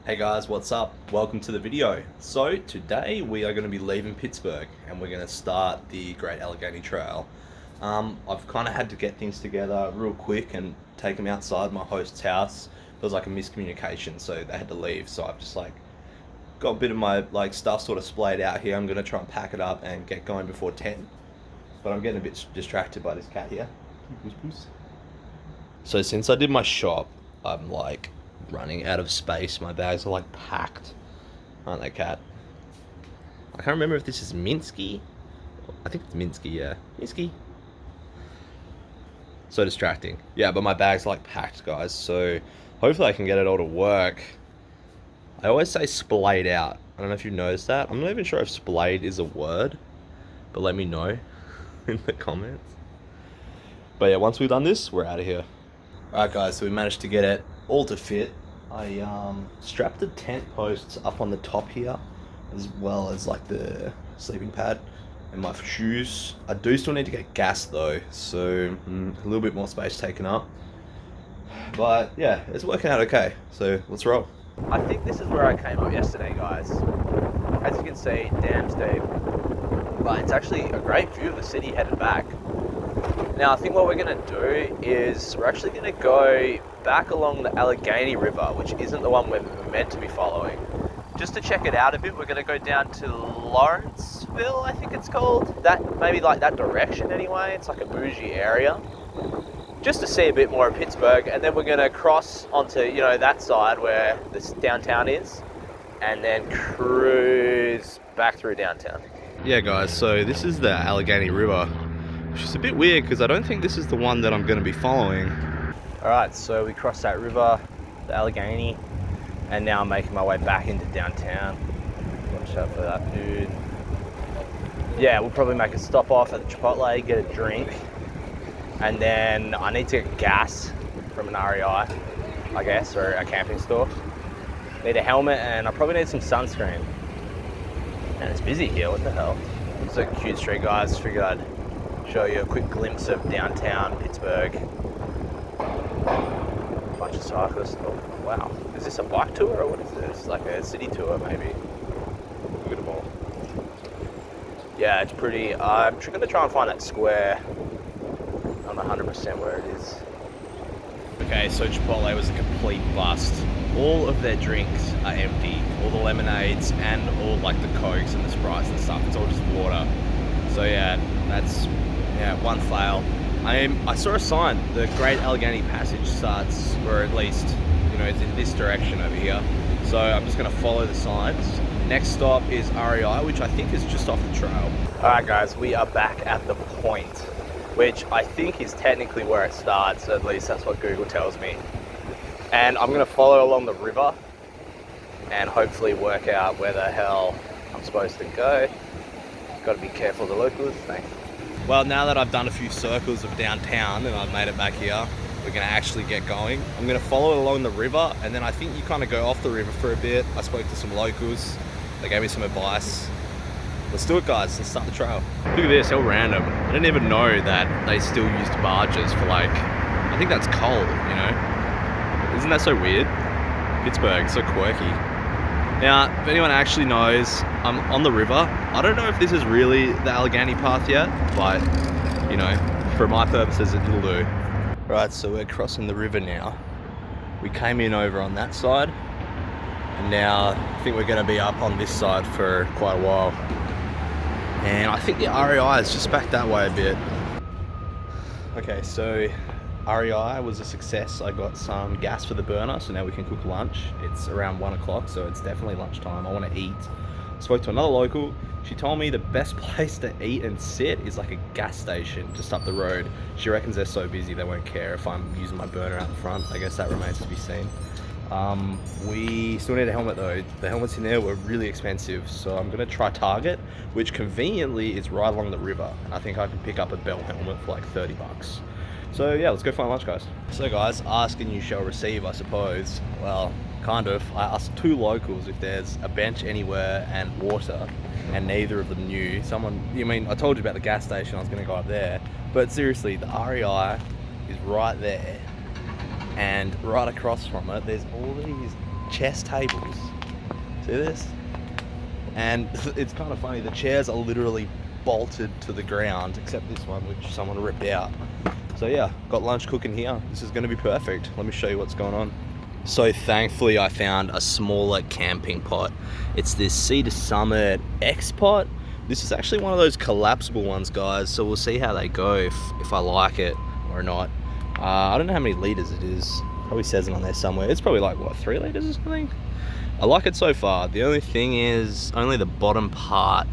Hey guys, what's up? Welcome to the video. So today we are going to be leaving Pittsburgh and we're going to start the Great Allegheny Trail. I've kind of had to get things together real quick and take them outside my host's house. There was like a miscommunication, so they had to leave. So I've just got a bit of my stuff sort of splayed out here. I'm going to try and pack it up and get going before 10. But I'm getting a bit distracted by this cat here. So since I did my shop, I'm running out of space. My bags are packed, aren't they, cat? I can't remember if this is Minsky. I think it's Minsky, yeah. Minsky. So distracting. Yeah, but my bag's packed, guys. So hopefully I can get it all to work. I always say splayed out. I don't know if you've noticed that. I'm not even sure if splayed is a word, but let me know in the comments. But yeah, once we've done this, we're out of here. Alright guys, so we managed to get it all to fit. I strapped the tent posts up on the top here, as well as the sleeping pad and my shoes. I do still need to get gas though, so a little bit more space taken up. But yeah, it's working out okay, so let's roll. I think this is where I came up yesterday, guys. As you can see, damn steep. But it's actually a great view of the city headed back. Now I think what we're going to do is we're actually going to go back along the Allegheny River, which isn't the one we're meant to be following. Just to check it out a bit, we're going to go down to Lawrenceville, I think it's called. Maybe that direction anyway. It's like a bougie area. Just to see a bit more of Pittsburgh, and then we're going to cross onto, that side where this downtown is, and then cruise back through downtown. Yeah guys, so this is the Allegheny River, which is a bit weird because I don't think this is the one that I'm going to be following. Alright, so we crossed that river, the Allegheny, and now I'm making my way back into downtown. Watch out for that dude. Yeah, we'll probably make a stop off at the Chipotle, get a drink, and then I need to get gas from an REI, I guess, or a camping store. Need a helmet, and I probably need some sunscreen. And it's busy here, what the hell? It's a cute street, guys. Figured I'd show you a quick glimpse of downtown Pittsburgh. Bunch of cyclists. Oh, wow. Is this a bike tour or what is this? Like a city tour, maybe? Look at them all. Yeah, it's pretty. I'm going to try and find that square. I'm 100% where it is. Okay, so Chipotle was a complete bust. All of their drinks are empty. All the lemonades and all the Cokes and the Sprites and stuff. It's all just water. So yeah, that's one fail. I saw a sign. The Great Allegheny Passage starts, or at least, it's in this direction over here. So I'm just going to follow the signs. Next stop is REI, which I think is just off the trail. Alright guys, we are back at the point, which I think is technically where it starts. At least that's what Google tells me. And I'm going to follow along the river and hopefully work out where the hell I'm supposed to go. Got to be careful of the locals. Thanks. Well, now that I've done a few circles of downtown and I've made it back here, we're going to actually get going. I'm going to follow along the river, and then I think you kind of go off the river for a bit. I spoke to some locals. They gave me some advice. Let's do it, guys. Let's start the trail. Look at this, how random. I didn't even know that they still used barges for I think that's coal, Isn't that so weird? Pittsburgh, so quirky. Now, if anyone actually knows, I'm on the river. I don't know if this is really the Allegheny path yet, but, for my purposes, it'll do. Right, so we're crossing the river now. We came in over on that side, and now I think we're going to be up on this side for quite a while. And I think the REI is just back that way a bit. Okay, so REI was a success. I got some gas for the burner, so now we can cook lunch. It's around 1 o'clock, so it's definitely lunchtime. I want to eat. Spoke to another local. She told me the best place to eat and sit is a gas station just up the road. She reckons they're so busy they won't care if I'm using my burner out the front. I guess that remains to be seen. We still need a helmet though. The helmets in there were really expensive, so I'm gonna try Target, which conveniently is right along the river, and I think I can pick up a Bell helmet for 30 bucks. So yeah, let's go find lunch, guys. So guys, ask and you shall receive, I suppose. Well, kind of. I asked 2 locals if there's a bench anywhere and water, and neither of them knew. I told you about the gas station, I was gonna go up there, but seriously, the REI is right there, and right across from it, there's all these chess tables. See this? And it's kind of funny, the chairs are literally bolted to the ground, except this one, which someone ripped out. So yeah, got lunch cooking here. This is gonna be perfect. Let me show you what's going on. So thankfully I found a smaller camping pot. It's this Cedar Summit X pot. This is actually one of those collapsible ones, guys. So we'll see how they go, if I like it or not. I don't know how many liters it is. Probably says it on there somewhere. It's probably like, what, 3 liters or something? I like it so far. The only thing is, only the bottom part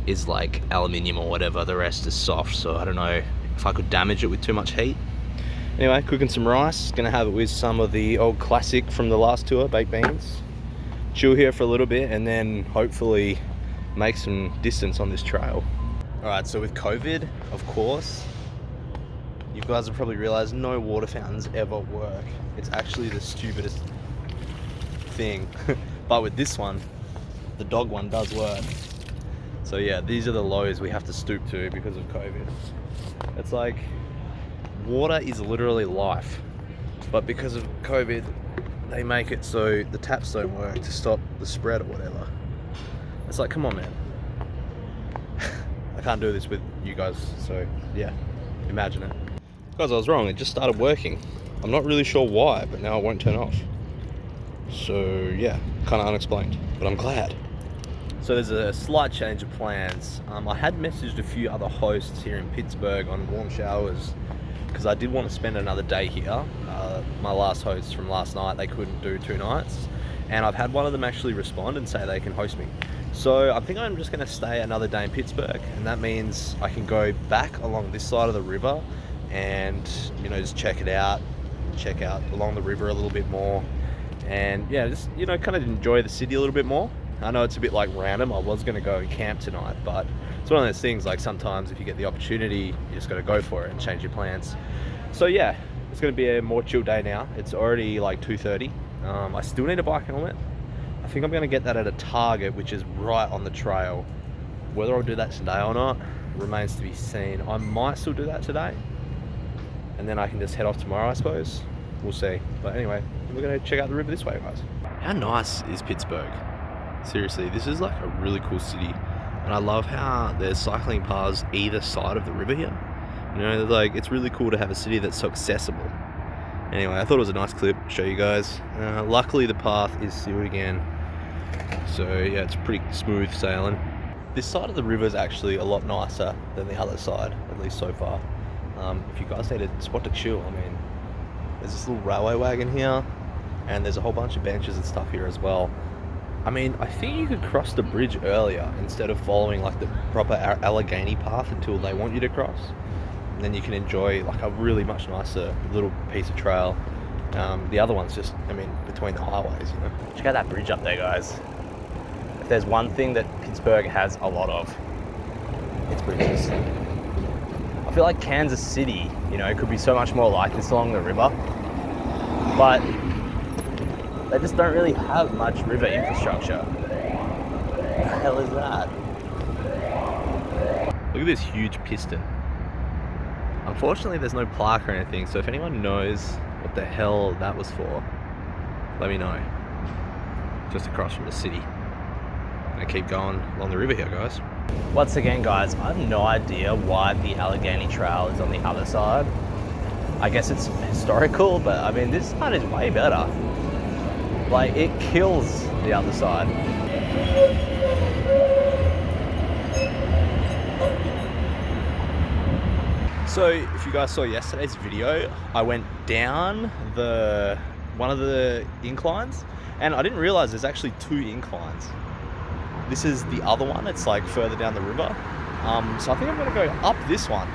is like aluminium or whatever. The rest is soft, so I don't know if I could damage it with too much heat. Anyway, cooking some rice. Gonna have it with some of the old classic from the last tour, baked beans. Chill here for a little bit and then hopefully make some distance on this trail. All right, so with COVID, of course, you guys have probably realized no water fountains ever work. It's actually the stupidest thing. But with this one, the dog one does work. So yeah, these are the lows we have to stoop to because of COVID. It's like, water is literally life. But because of COVID, they make it so the taps don't work to stop the spread or whatever. It's like, come on, man. I can't do this with you guys, so yeah, imagine it. Guys, I was wrong, it just started working. I'm not really sure why, but now it won't turn off. So yeah, kind of unexplained, but I'm glad. So there's a slight change of plans. I had messaged a few other hosts here in Pittsburgh on warm showers because I did want to spend another day here. My last hosts from last night, they couldn't do 2 nights. And I've had one of them actually respond and say they can host me. So I think I'm just gonna stay another day in Pittsburgh, and that means I can go back along this side of the river and, you know, just check out along the river a little bit more. And yeah, just, you know, kind of enjoy the city a little bit more. I know it's a bit like random. I was going to go and camp tonight, but it's one of those things, like sometimes if you get the opportunity, you just got to go for it and change your plans. So yeah, it's going to be a more chill day now. It's already like 2:30. I still need a bike helmet. I think I'm going to get that at a Target, which is right on the trail. Whether I'll do that today or not remains to be seen. I might still do that today, and then I can just head off tomorrow, I suppose. We'll see. But anyway, we're going to check out the river this way, guys. How nice is Pittsburgh? Seriously, this is like a really cool city, and I love how there's cycling paths either side of the river here. You know, like, it's really cool to have a city that's so accessible. Anyway, I thought it was a nice clip to show you guys. Luckily the path is sealed again, so yeah, it's pretty smooth sailing. This side of the river is actually a lot nicer than the other side, at least so far. If you guys need a spot to chill, I mean, there's this little railway wagon here, and there's a whole bunch of benches and stuff here as well. I mean, I think you could cross the bridge earlier instead of following like the proper Allegheny path until they want you to cross. And then you can enjoy like a really much nicer little piece of trail. The other one's just, I mean, between the highways, you know. Check out that bridge up there, guys. If there's one thing that Pittsburgh has a lot of, it's bridges. I feel like Kansas City, you know, could be so much more like this along the river, but they just don't really have much river infrastructure. What the hell is that? Look at this huge piston. Unfortunately, there's no plaque or anything, so if anyone knows what the hell that was for, let me know. Just across from the city. And keep going along the river here, guys. Once again, guys, I have no idea why the Allegheny Trail is on the other side. I guess it's historical, but I mean, this side is way better. Like, it kills the other side. So if you guys saw yesterday's video, I went down one of the inclines, and I didn't realize there's actually 2 inclines. This is the other one, it's like further down the river. So I think I'm gonna go up this one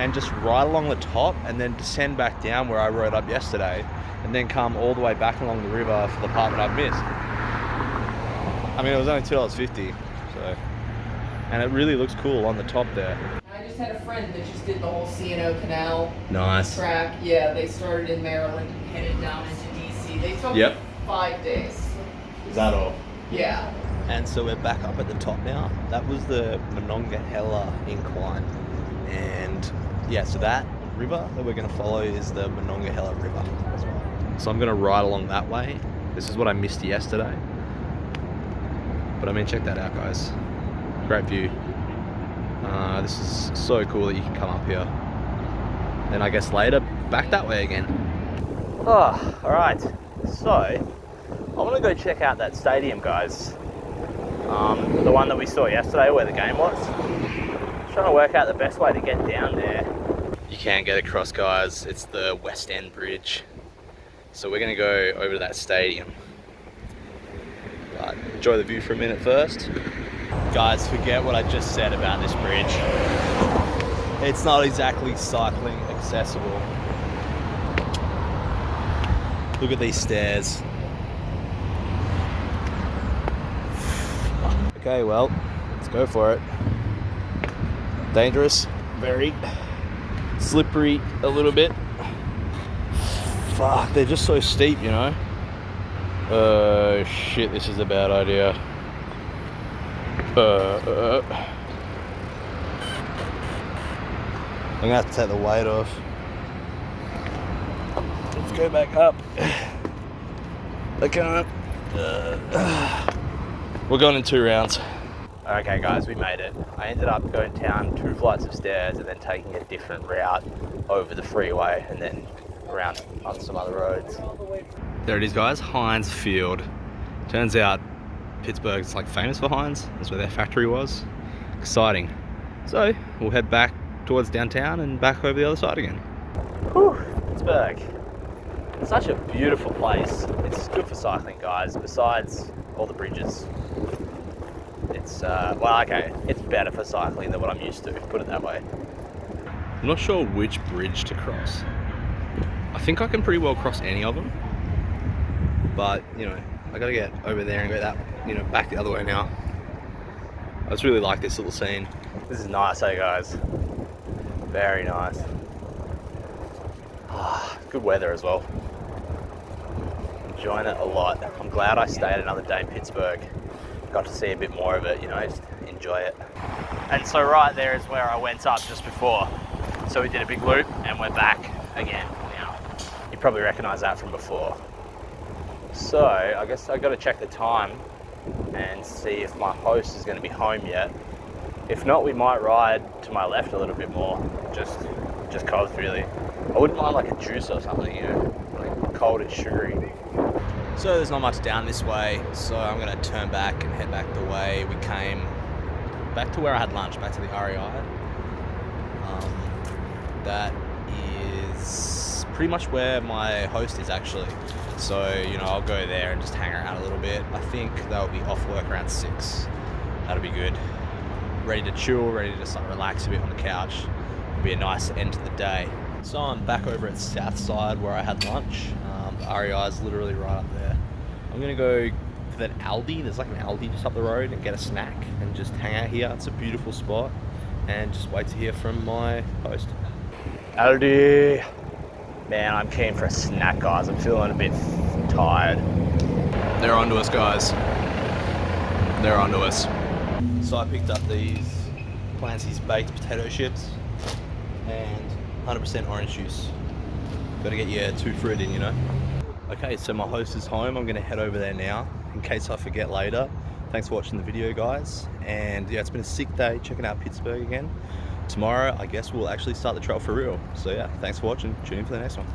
and just ride along the top and then descend back down where I rode up yesterday, and then come all the way back along the river for the part that I've missed. I mean, it was only $2.50, so, and it really looks cool on the top there. I just had a friend that just did the whole C&O Canal Nice. track. Yeah, they started in Maryland and headed down into DC. They took 5 days. Is that all? Yeah. And so we're back up at the top now. That was the Monongahela incline. And yeah, so that river that we're going to follow is the Monongahela River as well. So I'm going to ride along that way This is what I missed yesterday. But I mean, check that out, guys. Great view. This is so cool that you can come up here. Then I guess later, back that way again. Oh, all right. So, I want to go check out that stadium, guys. The one that we saw yesterday where the game was. Trying to work out the best way to get down there. You can get across, guys. It's the West End Bridge. So we're gonna go over to that stadium. But enjoy the view for a minute first. Guys, forget what I just said about this bridge. It's not exactly cycling accessible. Look at these stairs. Okay, well, let's go for it. Dangerous, very slippery a little bit. Fuck, they're just so steep, you know? Oh shit, this is a bad idea. I'm gonna have to take the weight off. Let's go back up. I can't. We're going in 2 rounds. Okay guys, we made it. I ended up going down 2 flights of stairs and then taking a different route over the freeway and then around on some other roads. There it is, guys, Heinz Field. Turns out Pittsburgh's like famous for Heinz. That's where their factory was. Exciting. So we'll head back towards downtown and back over the other side again. Whew, Pittsburgh. Such a beautiful place. It's good for cycling, guys, besides all the bridges. It's, well, okay, it's better for cycling than what I'm used to, put it that way. I'm not sure which bridge to cross. I think I can pretty well cross any of them. But, you know, I gotta get over there and go that, you know, back the other way now. I just really like this little scene. This is nice, eh, guys? Very nice. Good weather as well. Enjoying it a lot. I'm glad I stayed another day in Pittsburgh. Got to see a bit more of it, you know, just enjoy it. And so right there is where I went up just before. So we did a big loop and we're back again now. You probably recognize that from before. So I guess I got to check the time and see if my host is going to be home yet. If not, we might ride to my left a little bit more. Just cause really. I wouldn't mind like a juice or something, you know, like cold and sugary. So there's not much down this way, so I'm going to turn back and head back the way we came, back to where I had lunch, back to the REI. That is pretty much where my host is actually. So, you know, I'll go there and just hang around a little bit. I think they'll be off work around 6. That'll be good. Ready to chill, ready to just like relax a bit on the couch. It'll be a nice end to the day. So I'm back over at Southside where I had lunch. The REI is literally right up there. I'm gonna go to that Aldi. There's like an Aldi just up the road and get a snack and just hang out here. It's a beautiful spot and just wait to hear from my host. Aldi. Man, I'm keen for a snack, guys. I'm feeling a bit tired. They're onto us, guys. They're onto us. So I picked up these Clancy's baked potato chips and 100% orange juice. Gotta get your 2 fruit in, you know. Okay, so my host is home. I'm gonna head over there now in case I forget later. Thanks for watching the video, guys. And yeah, it's been a sick day checking out Pittsburgh again. Tomorrow, I guess we'll actually start the trail for real. So yeah, thanks for watching. Tune in for the next one.